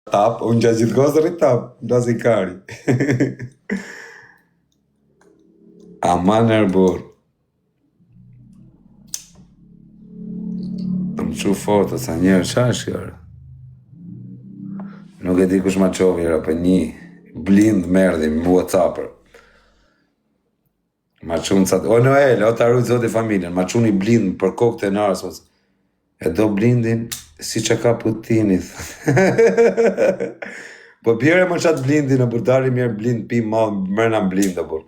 Tap, unë gjatë gjithë kohës rrit tap, ndasi kari. Aman erbur. Të më qu foto, sa njerë, qa është kjo? Nuk e di kush ma qovi, për një blind merdi, më WhatsApp-ër. Ma qunë catë, o Noel, o të arrujtë zoti familjen, ma qunë i blind për kokë të narës, e do blindin, si që ka Putinit. Po bjere më qatë blindin, e burdari mirë blind, pi ma mërna blind, e bur.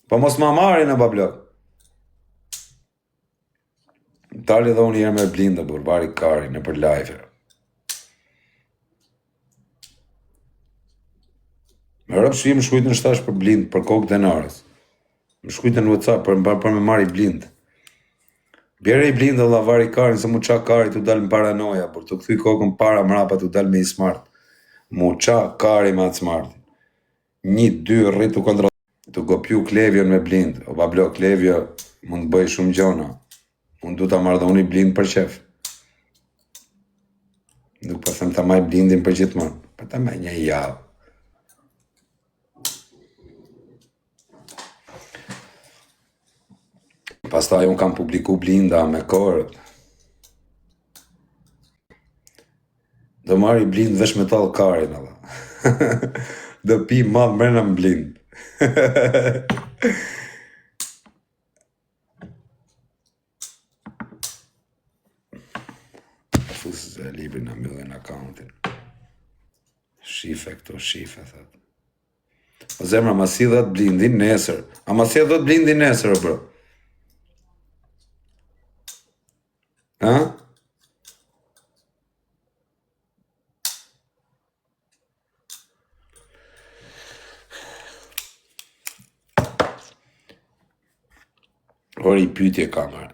Po mos ma marri në bablok. Tali dhe unë jere me blind, e bur, bari kari, në për live. Me rëpë shi më shkujtë në shtash për blind, për kokë të narës. Më shkujtë në WhatsApp për me marri blind. Bjere i blind dhe vari karin, se mu qa kari t'u dal në paranoja, por t'u këthuj kokën para mrapa t'u dal me i smart. Mu qa kari ma të smart. 1, 2, rrit t'u kontrol. T'u kopju Klevjon me blind. O bablo, Klevjo mund të bëj shumë gjona. Unë du t'a marrë dhe unë i blind për qef. Nuk po them t'a maj blindin për gjithmonë. Për t'a maj një javë. Pastaj unë kam publiku blinda me korët. Do marri blind vesh metal karin, alla. Do pi madh mrena më blind. Fusë se librin në mjëllin akauntin. Shife këto, shife, thët. O zemra, ma si dhët blindin nesër. A ma si dhët blindin nesër, bro? Ha? Ori pytje kamer.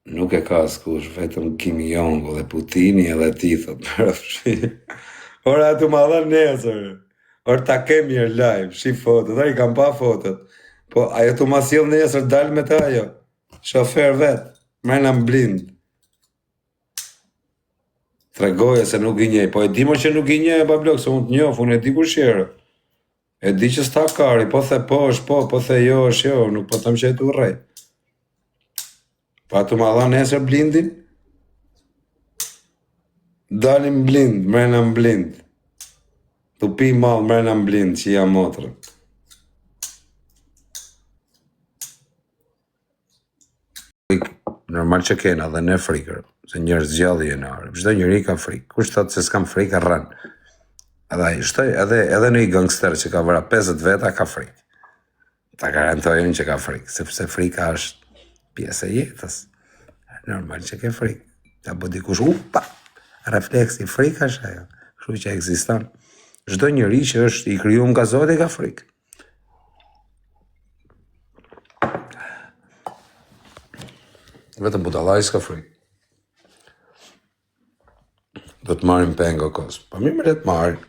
Nuk e ka askush, vetëm Kim Jong dhe Putini edhe ti, thot mërë. Ora, tu ma dhe nesër. Or ta kemi er live, shi fotot, dhe i kam pa fotot. Po, ajo tu ma s'jel nesër, dal me ta ajo. Shofer vet, mrena më blind. Tregoje se nuk i njej, po e di mo që nuk i njej, bablok, se unë të njof, unë e di ku shjerë. E di që s'ta kari, po the po është po the jo është jo, nuk po tëm që e t'u rej. Pa tu ma dha nesër blindin? Dalim blind, mrena më blind. Tu pi mal mrena më blind, që jam motrën. Normal që kena dhe ne frikër, se njërës gjallë jenë arë. Çdo njëri ka frikë. Kush thot se s'kam frikë, rran. Edhe në i gangster që ka vëra 50 veta, ka frikë. Ta garantojnë që ka frikë, sepse frika është pjesë e jetës. Normal që ke frikë. Ta po dikush, upa, refleksi, frika është ajo. Kështu që ekziston. Çdo njëri që është i krijuar nga Zoti ka frikë. Vetëm budallaj s'ka frikë. Do të marrim peng o kos. Po mirë le të marrim.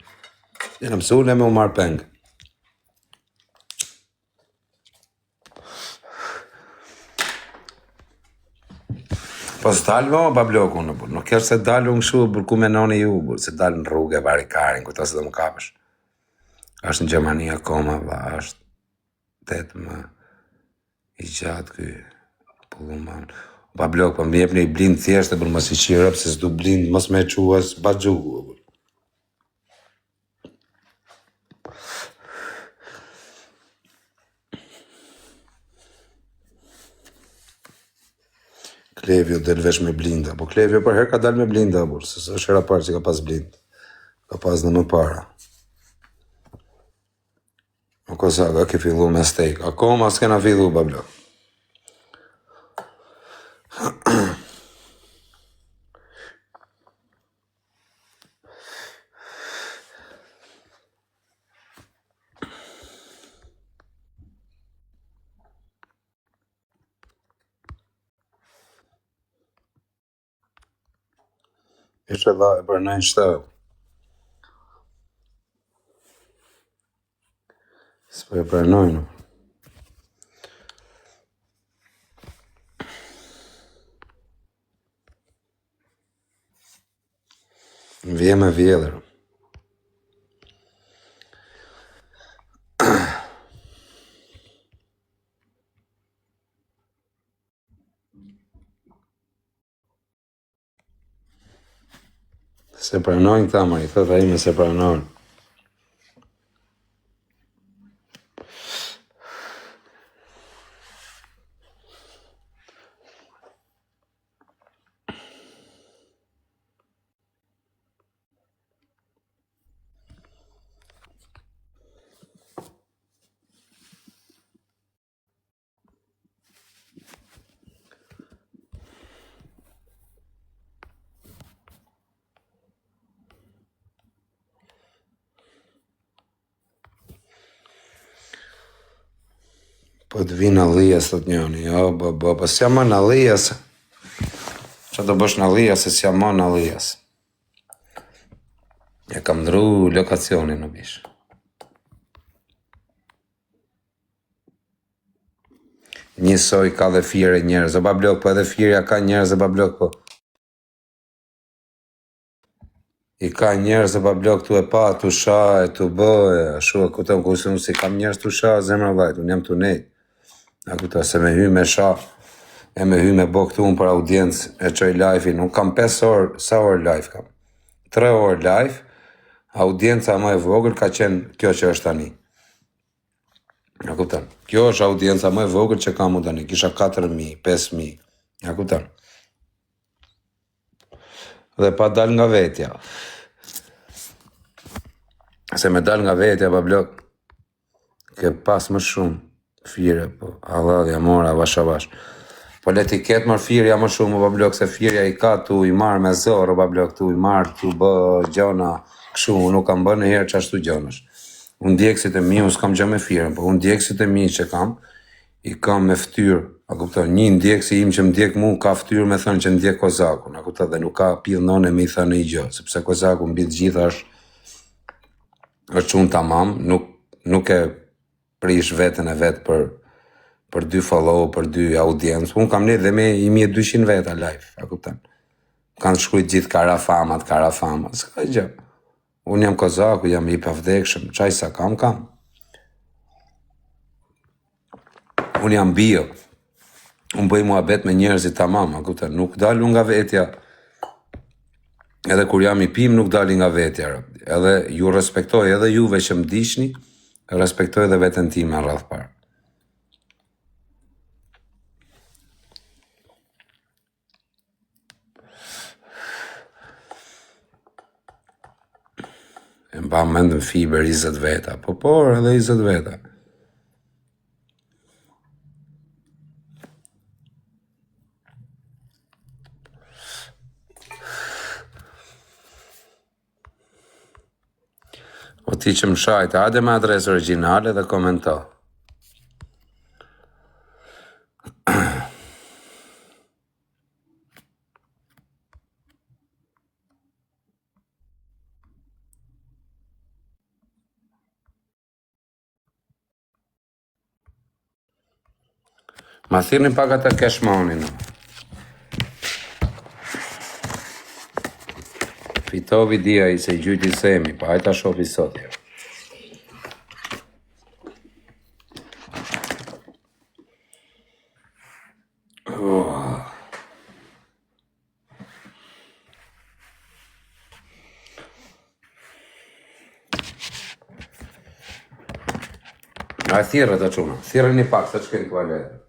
Jena mësule me u marrë peng. Po s'dalë mo, babloku në burë. Nuk kërë se dalë unë shu, burë ku me noni ju, burë, se dalë në rrugë e barikarin, ku ta se dhe më kapësh. Ashtë në Gjermani akoma, vla, ashtë 8 më i gjatë këj pulluman. Bablok, po më jep një blind thjesht e bërë më si qirëp, se s'du blind, mos me quas, bagjugu, burë. Klevjo del vesh me blinda, po Klevjo për her ka dal me blinda, burë, se është hera parë që ka pas blind. Ka pas në më para. O kosa, ka ke fillu me steak. Akoma s'kena fillu, bablo. Ishte dha e për 9-7. S'po e pranojnë. Më vje me vjedhër. Se pranojnë këta, mari, thot ai me se pranojnë. Po të vinë Allias, thot njëni, jo, po s'jam ma në Allias. Qa do bësh në Allias, se s'jam ma në Allias. E kam ndru lokacionin në bish. Njësoj ka dhe fire njerëz, o bablok, po edhe firja ka njerëz e bablok, po. I ka njerëz e bablok tu e pa, tu sha, e tu bë, shu e kutëm, kusë unë si kam njerëz tu sha, zemra vajt, unë jam tu nejt. A kuta, se me hy me sha, e me hy me bo këtu unë për audiencë, e qoj live-in, unë kam 5 orë, sa orë live kam? 3 orë live, audienca më e vogël ka qenë kjo që është tani. A kuptan, kjo është audienca më e vogël që kam unë tani, kisha 4.000, 5.000, a kuptan. Dhe pa dal nga vetja. Se me dal nga vetja, pa blok, ke pas më shumë. Fire, po, halladja mora, vash. Po leti ketë marë firja më shumë, pa blok, se firja i ka tu i marë me zorë, pa blok, tu i marë, tu bë gjona, këshu, nuk kam bërë në herë që ashtu gjonash. Unë djekësit e mi, unë s'kam gjë me firën, po unë djekësit e mi që kam, i kam me ftyrë, a kupton, një ndjekësi im që m'djek mu, ka ftyrë me thënë që ndjek Kozakun, a kupton, dhe nuk ka pidh none me i thënë i gjë, sepse Kozaku mbi të gjitha është unë tamam, nuk e prish vetën e vetë për 2 follow, për 2 audiencë. Unë kam ne dhe me 1200 veta live, a kuptan. Kanë shkujt gjithë karafamat, s'ka gjë. Unë jam Kozaku, jam i pavdekshëm, qaj sa kam. Unë jam bio. Unë bëj muhabet me njerëzit tamam, a kuptan. Nuk dalu nga vetja. Edhe kur jam i pim, nuk dali nga vetja. Edhe ju respektoj, edhe juve që më dishni, respektoj dhe vetën time në radhë parë. E mba mendën fiber 20 veta, po edhe 20 veta. O ti që më shajtë, ade me adresë originale dhe komento. Ma thirni pak atë cashmonin. Fitovi dia i se gjyti semi, pa hajta shofi sot jo. A thirrë të quna, thirrë një pak, se që kënë tualet.